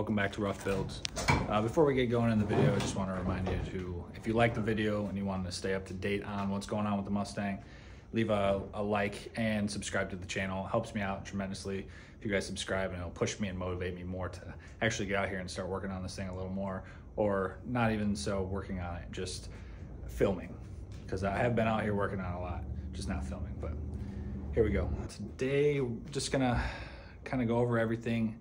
welcome back to Ruff Builds. Before we get going in the video, I just want to remind you to, if you like the video and you want to stay up to date on what's going on with the Mustang, leave a like and subscribe to the channel. It helps me out tremendously if you guys subscribe, and it'll push me and motivate me more to actually get out here and start working on this thing a little more, or not even so working on it, just filming, because I have been out here working on a lot, just not filming. But here we go. Today, we're just gonna kind of go over everything.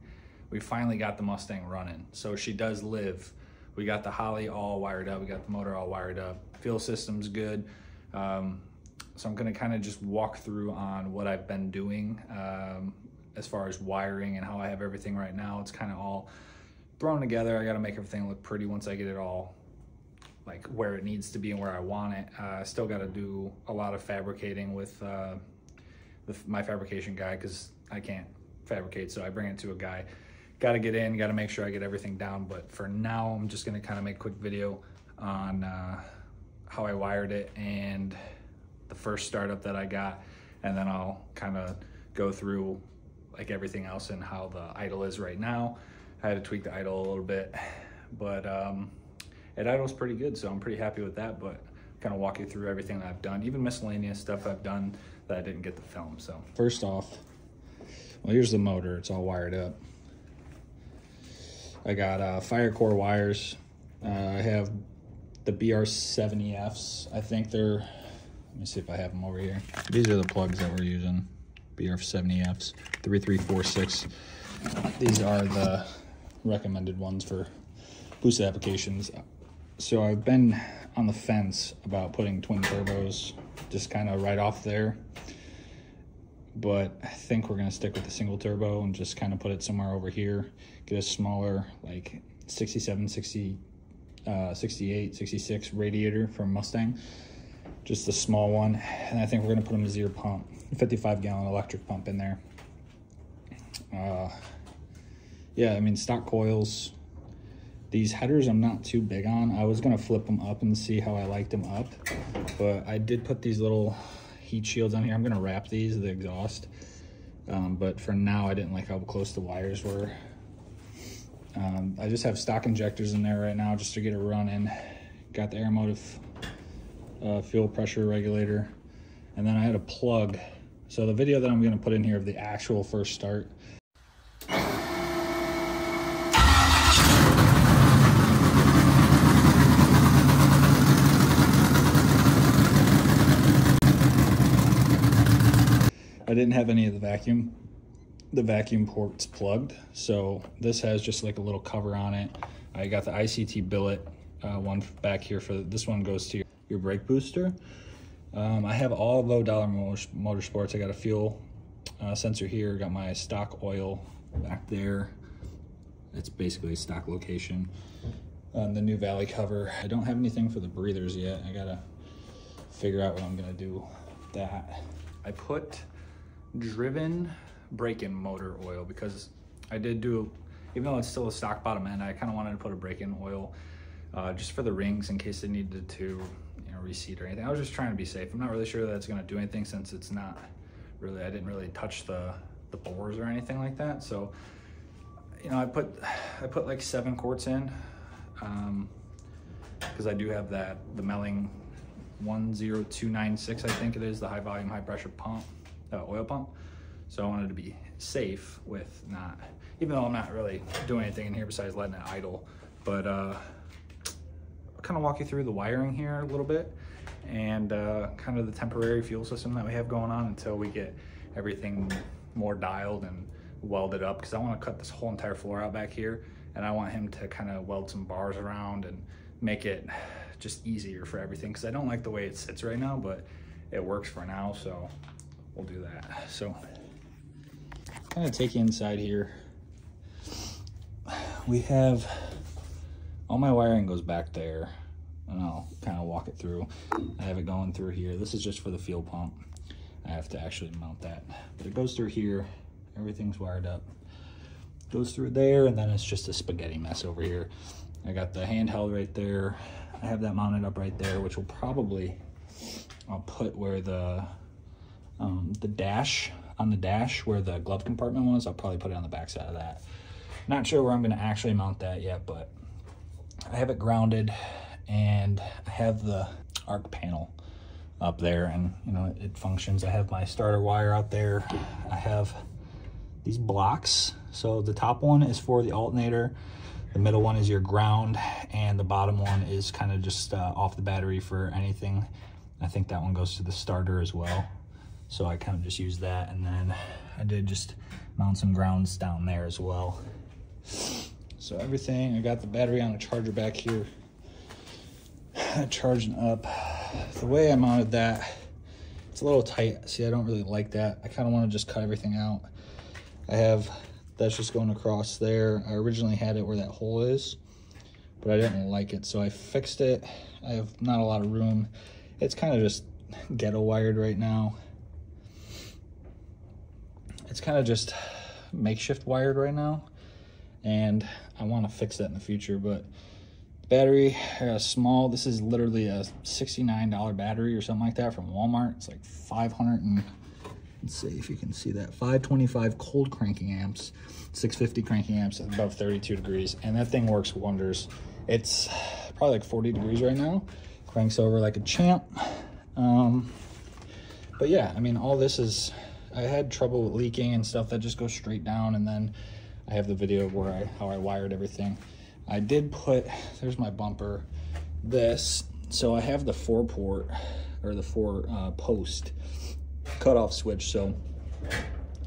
We finally got the Mustang running, so she does live. We got the Holley all wired up, we got the motor all wired up, fuel system's good. So I'm gonna kind of just walk through on what I've been doing as far as wiring and how I have everything right now. It's kind of all thrown together. I gotta make everything look pretty once I get it all like where it needs to be and where I want it. I still gotta do a lot of fabricating with my fabrication guy, because I can't fabricate, so I bring it to a guy. Got to get in, got to make sure I get everything down. But for now, I'm just going to kind of make a quick video on how I wired it and the first startup that I got, and then I'll kind of go through like everything else and how the idle is right now. I had to tweak the idle a little bit, but it idles pretty good, so I'm pretty happy with that. But kind of walk you through everything that I've done, even miscellaneous stuff I've done that I didn't get to film. So first off, well, here's the motor. It's all wired up. I got fire core wires. I have the BR70Fs. I think they're, let me see if I have them over here. These are the plugs that we're using, BR70Fs, 3346. These are the recommended ones for boosted applications. So I've been on the fence about putting twin turbos just kind of right off there, but I think we're gonna stick with the single turbo and just kind of put it somewhere over here, get a smaller like 67, 60, 68, 66 radiator from Mustang, just a small one. And I think we're gonna put a Mazir pump, a 55-gallon electric pump in there. Yeah, I mean, stock coils. These headers I'm not too big on. I was gonna flip them up and see how I liked them up, but I did put these little heat shields on here. I'm gonna wrap these, the exhaust, but for now I didn't like how close the wires were. I just have stock injectors in there right now just to get it running. Got the aeromotive fuel pressure regulator, and then I had a plug. So the video that I'm gonna put in here of the actual first start, I didn't have any of the vacuum ports plugged, so this has just like a little cover on it. I got the ICT billet one back here. For this one goes to your brake booster. I have all low dollar motorsports. I got a fuel sensor here, got my stock oil back there. It's basically a stock location. The new valley cover. I don't have anything for the breathers yet. I gotta figure out what I'm gonna do with that. I put driven break-in motor oil because I did do, even though it's still a stock bottom end, I kind of wanted to put a break-in oil just for the rings in case they needed to, you know, reseat or anything. I was just trying to be safe. I'm not really sure that it's going to do anything, since it's not really, I didn't really touch the bores or anything like that. So, you know, I put like 7 quarts in because I do have the Melling 10296, I think it is, the high volume, high pressure pump, oil pump. So I wanted to be safe with not, even though I'm not really doing anything in here besides letting it idle, but I'll kind of walk you through the wiring here a little bit, and kind of the temporary fuel system that we have going on until we get everything more dialed and welded up, because I want to cut this whole entire floor out back here, and I want him to kind of weld some bars around and make it just easier for everything, because I don't like the way it sits right now, but it works for now, so we'll do that. So kind of take you inside here. We have, all my wiring goes back there, and I'll kind of walk it through. I have it going through here. This is just for the fuel pump. I have to actually mount that, but it goes through here. Everything's wired up. Goes through there, and then it's just a spaghetti mess over here. I got the handheld right there. I have that mounted up right there, which will probably, I'll put where the dash, on the dash where the glove compartment was, I'll probably put it on the back side of that. Not sure where I'm gonna actually mount that yet, but I have it grounded, and I have the arc panel up there, and you know, it functions. I have my starter wire out there. I have these blocks. So the top one is for the alternator, the middle one is your ground, and the bottom one is kind of just off the battery for anything. I think that one goes to the starter as well. So I kind of just use that, and then I did just mount some grounds down there as well. So everything, I got the battery on a charger back here, charging up. The way I mounted that, it's a little tight. See, I don't really like that. I kind of want to just cut everything out. I have, that's just going across there. I originally had it where that hole is, but I didn't like it, so I fixed it. I have not a lot of room. It's kind of just ghetto wired right now. It's kind of just makeshift wired right now, and I want to fix that in the future. But battery, I got a small, this is literally a $69 battery or something like that from Walmart. It's like 500 and, let's see if you can see that, 525 cold cranking amps, 650 cranking amps at above 32 degrees, and that thing works wonders. It's probably like 40 degrees right now, cranks over like a champ. But yeah, I mean, all this is, I had trouble with leaking and stuff that just goes straight down, and then I have the video where how I wired everything. I did put, there's my bumper, this, so I have the 4-port, or the 4-post cutoff switch, so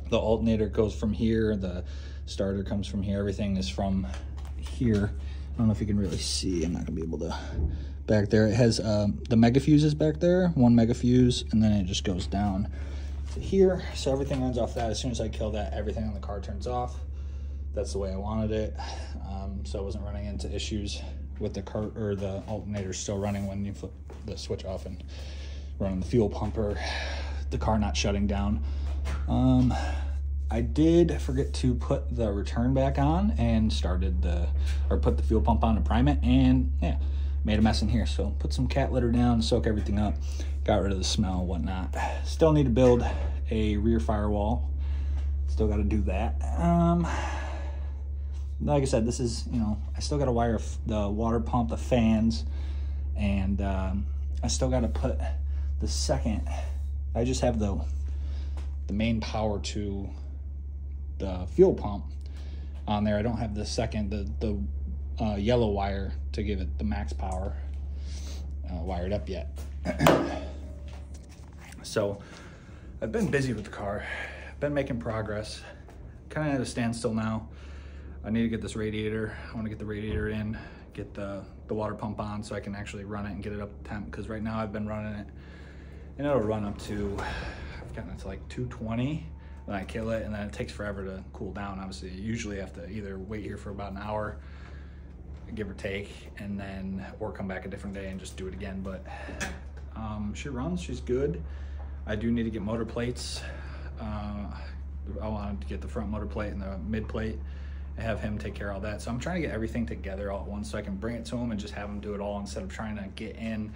the alternator goes from here, the starter comes from here, everything is from here. I don't know if you can really see, I'm not gonna be able to, back there. It has the mega fuses back there, 1 mega fuse, and then it just goes down to here, so everything runs off that. As soon as I kill that, everything on the car turns off. That's the way I wanted it, so I wasn't running into issues with the car, or the alternator still running when you flip the switch off and running the fuel pump, or the car not shutting down. I did forget to put the return back on and started put the fuel pump on to prime it, and yeah, made a mess in here. So put some cat litter down, soak everything up, got rid of the smell and whatnot. Still need to build a rear firewall. Still got to do that. Like I said, this is, you know, I still got to wire the water pump, the fans, and I still got to put the second. I just have the main power to the fuel pump on there. I don't have the second, the yellow wire to give it the max power wired up yet. So I've been busy with the car, been making progress, kind of at a standstill now. I need to get this radiator. I want to get the radiator in, get the water pump on so I can actually run it and get it up to temp, because right now I've been running it and it'll run up to, I've gotten it to like 220, then I kill it, and then it takes forever to cool down. Obviously, you usually have to either wait here for about an hour, give or take, and then, or come back a different day and just do it again. But she runs, she's good. I do need to get motor plates. I wanted to get the front motor plate and the mid plate, have him take care of all that. So I'm trying to get everything together all at once so I can bring it to him and just have him do it all, instead of trying to get in,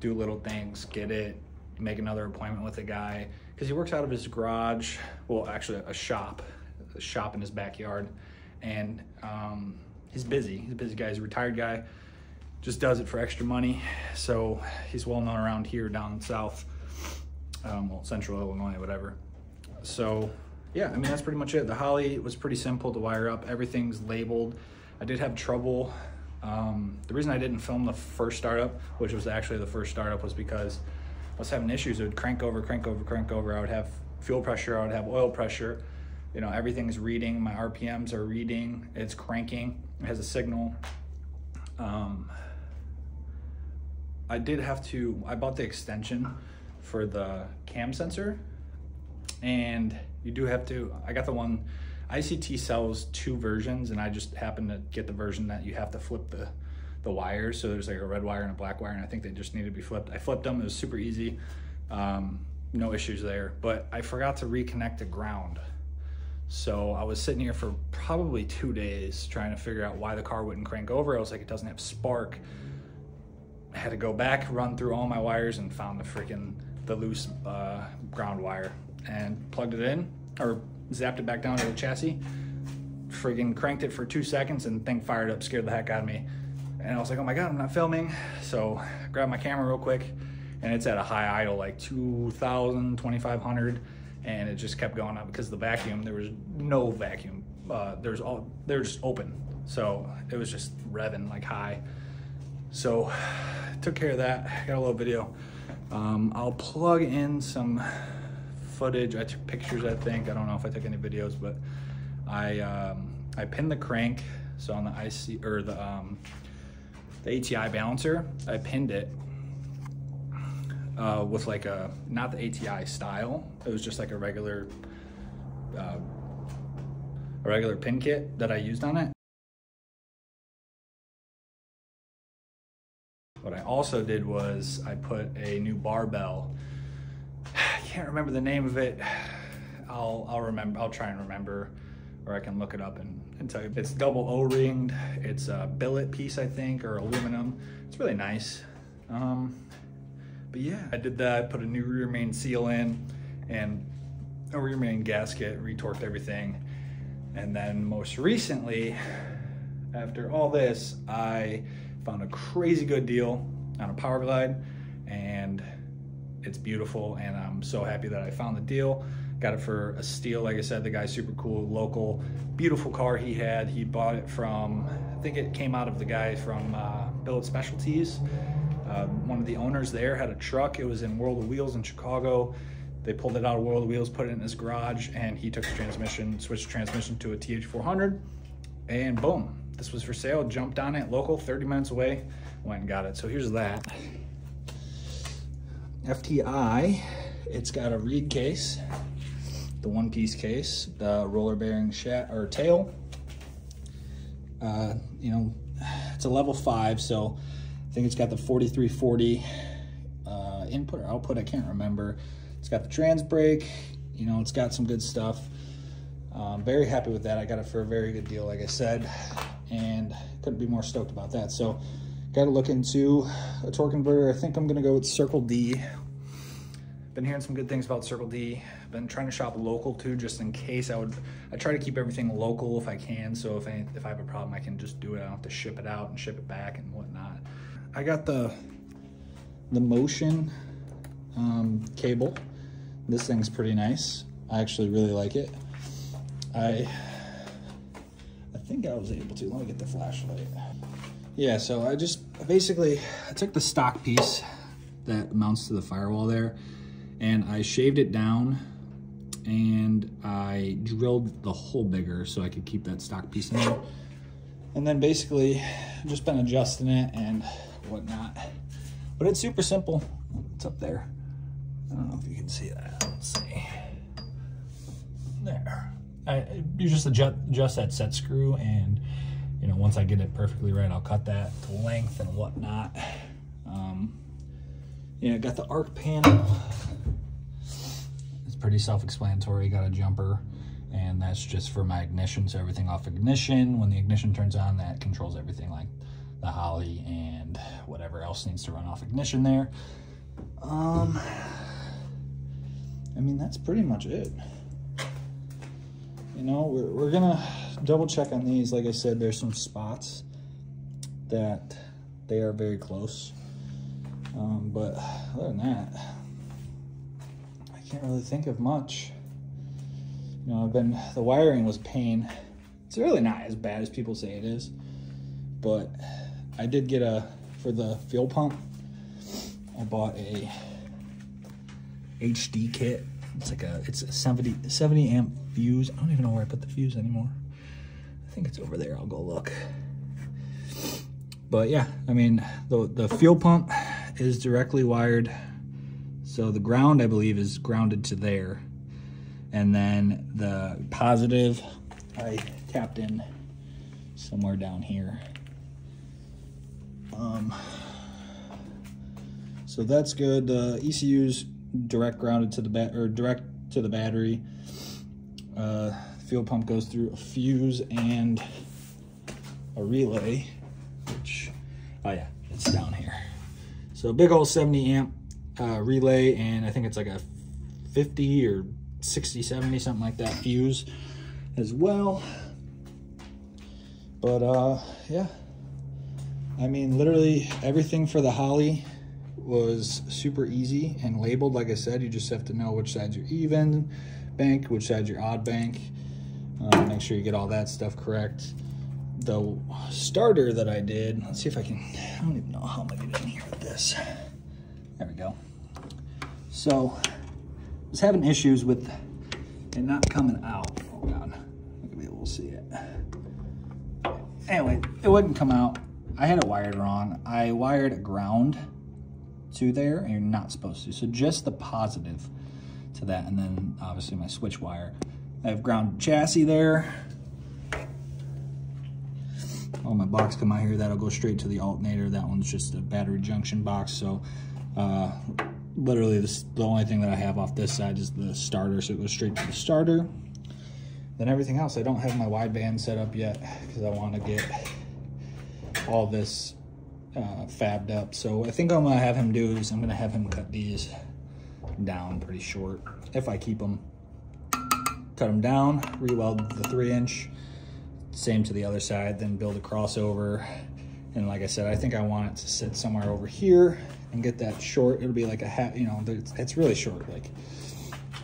do little things, get it, make another appointment with a guy, because he works out of his garage, well, actually a shop in his backyard, and he's busy. He's a busy guy. He's a retired guy, just does it for extra money. So he's well known around here down south, well, central Illinois, whatever. So yeah, I mean, that's pretty much it. The Holley was pretty simple to wire up. Everything's labeled. I did have trouble. The reason I didn't film the first startup, which was actually the first startup, was because I was having issues. It would crank over, crank over, crank over. I would have fuel pressure, I would have oil pressure. You know, everything's reading. My RPMs are reading. It's cranking. It has a signal. I did have to, I bought the extension for the cam sensor, and you do have to, I got the one, ICT sells 2 versions, and I just happened to get the version that you have to flip the wires. So there's like a red wire and a black wire, and I think they just need to be flipped. I flipped them, it was super easy. No issues there, but I forgot to reconnect the ground. So I was sitting here for probably 2 days trying to figure out why the car wouldn't crank over. I was like, it doesn't have spark. I had to go back, run through all my wires, and found the loose ground wire, and plugged it in, or zapped it back down to the chassis. friggin' cranked it for 2 seconds and the thing fired up, scared the heck out of me. And I was like, oh my God, I'm not filming. So I grabbed my camera real quick, and it's at a high idle, like 2,000, 2,500. And it just kept going up because of the vacuum. There was no vacuum. They're just open. So it was just revving like high. So took care of that, got a little video. I'll plug in some footage. I took pictures, I think. I don't know if I took any videos, but I pinned the crank. So on the IC, or the ATI balancer, I pinned it with like not the ATI style. It was just like a regular pin kit that I used on it. What I also did was I put a new barbell. I can't remember the name of it. I'll try and remember, or I can look it up and tell you. It's double O-ringed. It's a billet piece, I think, or aluminum. It's really nice. But yeah, I did that. Put a new rear main seal in and a rear main gasket, retorqued everything. And then most recently, after all this, I found a crazy good deal on a Power Glide, and it's beautiful, and I'm so happy that I found the deal. Got it for a steal. Like I said, the guy's super cool, local, beautiful car he had. He bought it from, I think it came out of the guy from Billet Specialties. One of the owners there had a truck. It was in World of Wheels in Chicago. They pulled it out of World of Wheels, put it in his garage, and he took the transmission, switched the transmission to a TH400, and boom. This was for sale, jumped on it, local, 30 minutes away, went and got it. So here's that. FTI, it's got a reed case, the one-piece case, the roller bearing tail. You know, it's a level 5, so I think it's got the 4340 input or output, I can't remember. It's got the trans brake, you know, it's got some good stuff. Very happy with that. I got it for a very good deal, like I said, and couldn't be more stoked about that. So got to look into a torque converter. I think I'm gonna go with Circle D. Been hearing some good things about Circle D. Been trying to shop local too, just in case. I try to keep everything local if I can, so if I have a problem, I can just do it. I don't have to ship it out and ship it back and whatnot. I got the Motion cable. This thing's pretty nice. I actually really like it. I think I was able to. Let me get the flashlight. Yeah, so I took the stock piece that mounts to the firewall there, and I shaved it down, and I drilled the hole bigger so I could keep that stock piece in there. And then basically just been adjusting it and whatnot. But it's super simple. It's up there. I don't know if you can see that. Let's see. There. You just adjust that set screw, and you know, once I get it perfectly right, I'll cut that to length and whatnot. Yeah, got the arc panel. It's pretty self-explanatory. Got a jumper, and that's just for my ignition, so everything off ignition. When the ignition turns on, that controls everything, like the Holley and whatever else needs to run off ignition there. I mean, that's pretty much it. You know, we're gonna double check on these. Like I said, there's some spots that they are very close. But other than that, I can't really think of much. You know, the wiring was pain. It's really not as bad as people say it is, but I did get for the fuel pump, I bought a HD kit. It's a 70 amp fuse. I don't even know where I put the fuse anymore. I think it's over there. I'll go look. But yeah, I mean, the fuel pump is directly wired. So the ground, I believe, is grounded to there. And then the positive, I tapped in somewhere down here. So that's good. The ECU's direct grounded to the battery. Fuel pump goes through a fuse and a relay, which, oh yeah, it's down here. So big old 70 amp relay, and I think it's like a 50 or 60, 70, something like that fuse as well. But yeah, I mean, literally everything for the Holley was super easy and labeled. Like I said, you just have to know which side's your even bank, which side's your odd bank. Make sure you get all that stuff correct. The starter that I did, let's see if I can, I don't even know how I'm gonna get in here with this. There we go. So I was having issues with it not coming out. Oh God, I'm gonna be able to see it. Anyway, it wouldn't come out. I had it wired wrong. I wired a ground to there, and you're not supposed to. So just the positive to that, and then obviously my switch wire. I have ground chassis there. All my box come out here. That'll go straight to the alternator. That one's just a battery junction box. So literally the only thing that I have off this side is the starter, so it goes straight to the starter. Then everything else, I don't have my wideband set up yet because I want to get all this fabbed up. So I think I'm gonna have him do is I'm gonna have him cut these down pretty short if I keep them. Cut them down, re-weld the 3-inch, same to the other side, then build a crossover. And like I said, I think I want it to sit somewhere over here and get that short. It'll be like a hat, you know, it's really short, like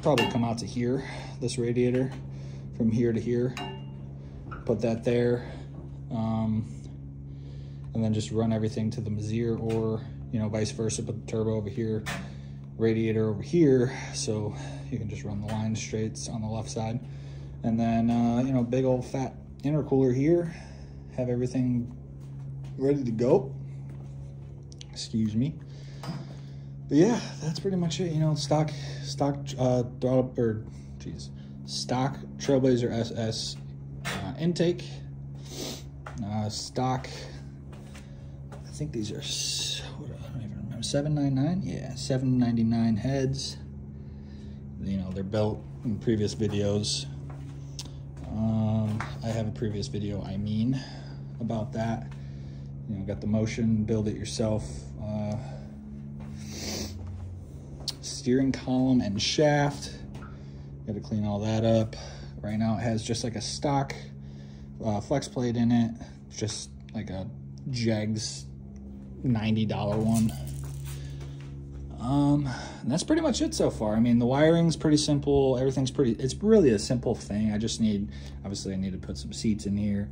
probably come out to here, this radiator, from here to here. Put that there, and then just run everything to the Mazier, or, you know, vice versa, put the turbo over here, radiator over here, so you can just run the line straights on the left side. And then, you know, big old fat intercooler here, have everything ready to go. Excuse me. But yeah, that's pretty much it. You know, stock throttle, or geez, stock Trailblazer SS intake, stock, I think these are, what, I don't even remember, 799? Yeah, 799 heads. You know, they're built in previous videos. I have a previous video, about that. You know, got the motion, build it yourself. Steering column and shaft. Got to clean all that up. Right now it has just like a stock flex plate in it. Just like a Jegs $90 one. And that's pretty much it so far. I mean, the wiring's pretty simple. Everything's it's really a simple thing. I just need, obviously I need to put some seats in here,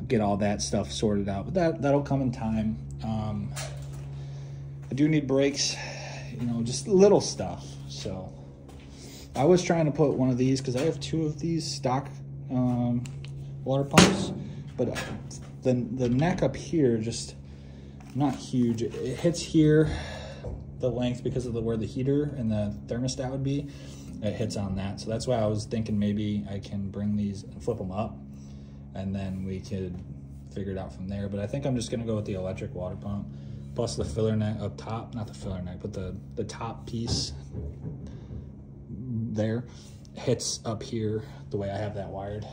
get all that stuff sorted out, but that'll come in time. I do need brakes, you know, just little stuff. So I was trying to put one of these, because I have 2 of these stock water pumps, but the neck up here, just not huge. It hits here, the length, because of where the heater and the thermostat would be. It hits on that, so that's why I was thinking maybe I can bring these and flip them up, and then we could figure it out from there. But I think I'm just gonna go with the electric water pump, plus the filler neck up top, not the filler neck, but the top piece there hits up here the way I have that wired,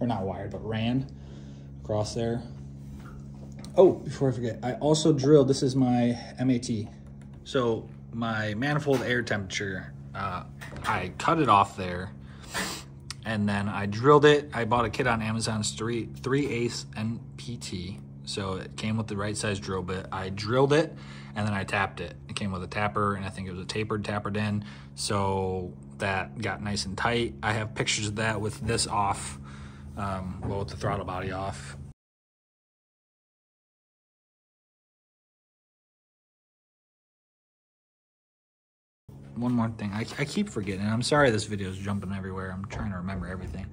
or not wired, but ran across there. Oh, before I forget, I also drilled, this is my MAT. So my manifold air temperature, I cut it off there, and then I drilled it. I bought a kit on Amazon's 3/8 NPT. So it came with the right size drill bit. I drilled it, and then I tapped it. It came with a tapper, and I think it was a tapered in. So that got nice and tight. I have pictures of that with this off, well, with the throttle body off. One more thing, I keep forgetting, and I'm sorry this video is jumping everywhere. I'm trying to remember everything.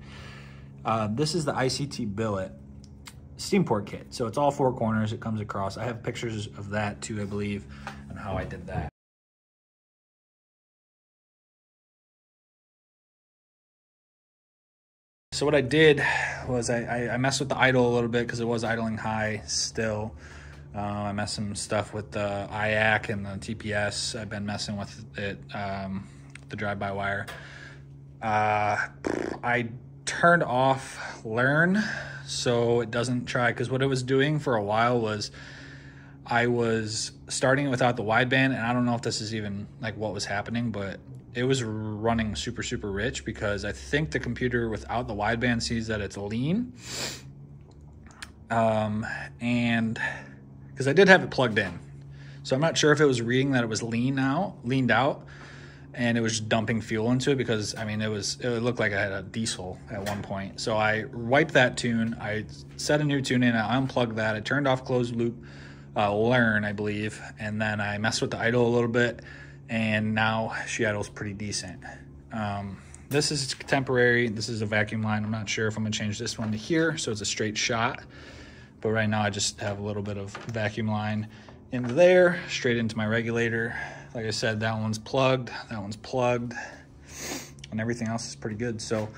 This is the ICT billet steam port kit. So it's all 4 corners, it comes across. I have pictures of that too, I believe, and how I did that. So what I did was I messed with the idle a little bit, because it was idling high still. I messed some stuff with the IAC and the TPS. I've been messing with it, the drive-by-wire. I turned off learn so it doesn't try, because what it was doing for a while was I was starting it without the wideband, and I don't know if this is even like what was happening, but it was running super rich, because I think the computer without the wideband sees that it's lean, and because I did have it plugged in, so I'm not sure if it was reading that it was leaned out, and it was just dumping fuel into it, because I mean it looked like I had a diesel at one point. So I wiped that tune, I set a new tune in, I unplugged that, I turned off closed loop learn, I believe, and then I messed with the idle a little bit, and now she idles pretty decent. This is temporary. This is a vacuum line. I'm not sure if I'm gonna change this one to here so it's a straight shot, but right now I just have a little bit of vacuum line into there, straight into my regulator. Like I said, that one's plugged, and everything else is pretty good. So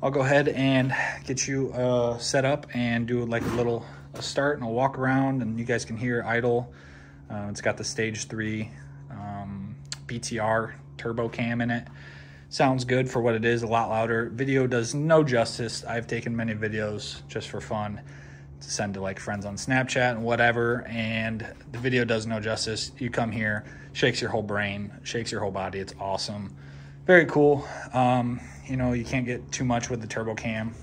I'll go ahead and get you set up and do like a start and a walk around, and you guys can hear idle. It's got the stage 3 BTR turbo cam in it. Sounds good for what it is, a lot louder. Video does no justice. I've taken many videos just for fun to send to like friends on Snapchat and whatever, and the video does no justice. You come here, shakes your whole brain, shakes your whole body. It's awesome. Very cool. You know, you can't get too much with the turbo cam.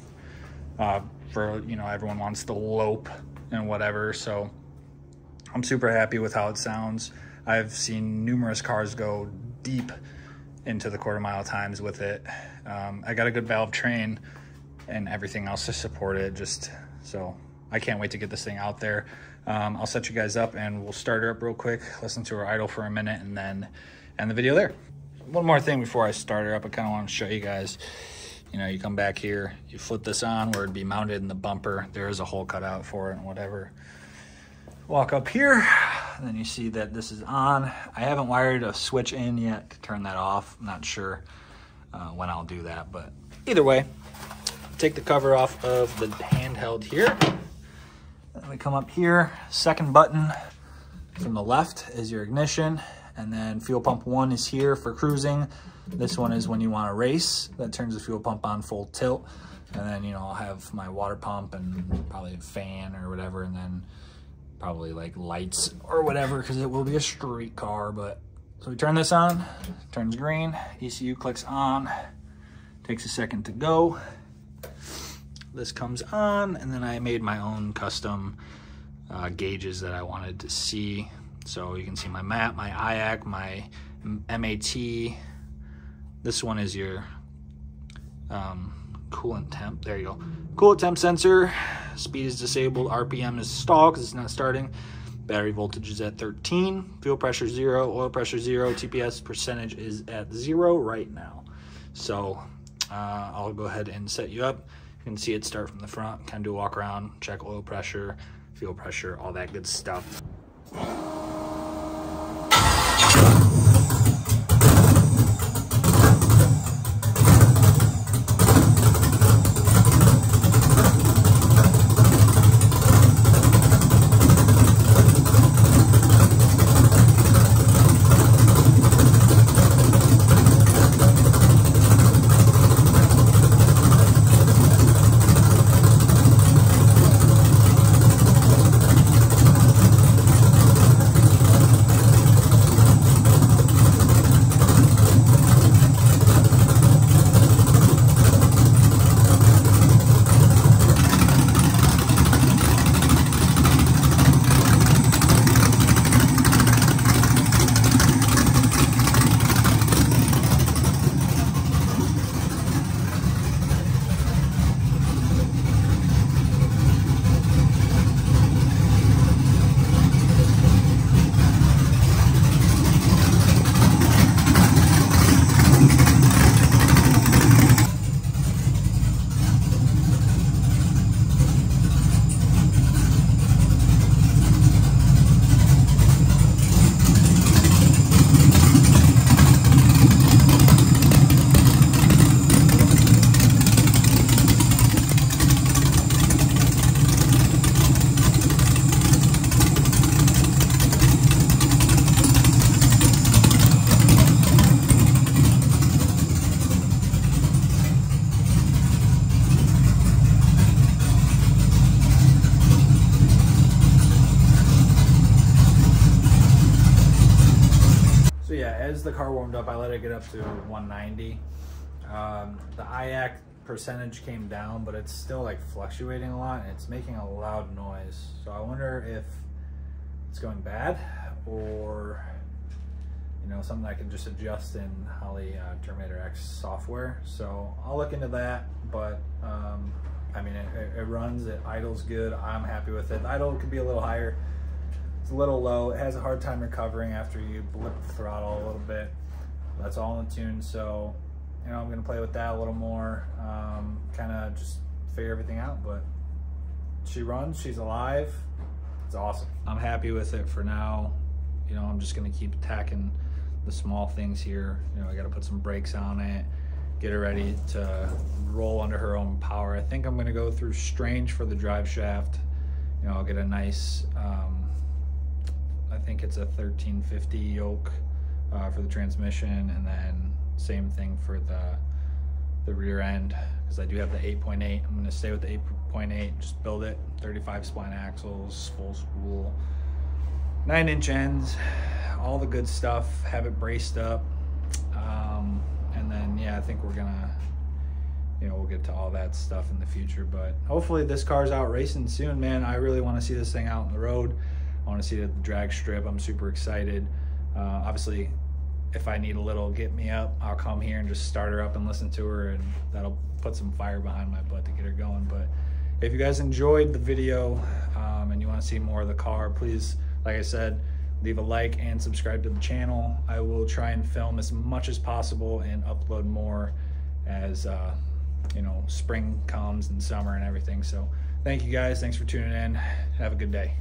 For, you know, everyone wants the lope and whatever, so I'm super happy with how it sounds. I've seen numerous cars go deep into the quarter-mile times with it. I got a good valve train and everything else to support it, just so I can't wait to get this thing out there. I'll set you guys up and we'll start her up real quick, listen to her idle for a minute, and then end the video there. One more thing before I start her up, I kind of want to show you guys. You know, you come back here, you flip this on where it'd be mounted in the bumper. There is a hole cut out for it and whatever. Walk up here, and then you see that this is on. I haven't wired a switch in yet to turn that off. I'm not sure when I'll do that, but either way, take the cover off of the handheld here. Then we come up here, second button from the left is your ignition, and then fuel pump 1 is here for cruising. This one is when you want to race. That turns the fuel pump on full tilt, and then, you know, I'll have my water pump and probably a fan or whatever, and then probably like lights or whatever, because it will be a street car. But so we turn this on, turns green, ECU clicks on, takes a second to go. This comes on, and then I made my own custom gauges that I wanted to see. So you can see my map, my IAC, my MAT. This one is your coolant temp. There you go. Coolant temp sensor. Speed is disabled. RPM is stalled because it's not starting. Battery voltage is at 13. Fuel pressure 0. Oil pressure 0. TPS percentage is at 0 right now. So I'll go ahead and set you up. You can see it start from the front. Kind of do a walk around, check oil pressure, fuel pressure, all that good stuff. As the car warmed up, I let it get up to 190. The IAC percentage came down, but it's still like fluctuating a lot and it's making a loud noise. So I wonder if it's going bad, or you know, something I can just adjust in Holley Terminator X software. So I'll look into that, but I mean, it runs, it idles good. I'm happy with it. The idle could be a little higher. It's a little low. It has a hard time recovering after you blip the throttle a little bit. That's all in tune. So, you know, I'm gonna play with that a little more, kind of just figure everything out. But she runs, she's alive. It's awesome. I'm happy with it for now. You know, I'm just gonna keep attacking the small things here. You know, I gotta put some brakes on it, get her ready to roll under her own power. I think I'm gonna go through Strange for the drive shaft. You know, I'll get a nice, I think it's a 1350 yoke for the transmission, and then same thing for the rear end, because I do have the 8.8. I'm gonna stay with the 8.8, just build it, 35 spline axles, full spool, 9-inch ends, all the good stuff, have it braced up. And then, yeah, I think we're gonna, you know, we'll get to all that stuff in the future, but hopefully this car's out racing soon, man. I really want to see this thing out on the road. I want to see it at the drag strip. I'm super excited. Obviously, if I need a little get me up, I'll come here and just start her up and listen to her, and that'll put some fire behind my butt to get her going. But if you guys enjoyed the video and you want to see more of the car, please, like I said, leave a like and subscribe to the channel. I will try and film as much as possible and upload more as you know, spring comes and summer and everything. So thank you guys. Thanks for tuning in. Have a good day.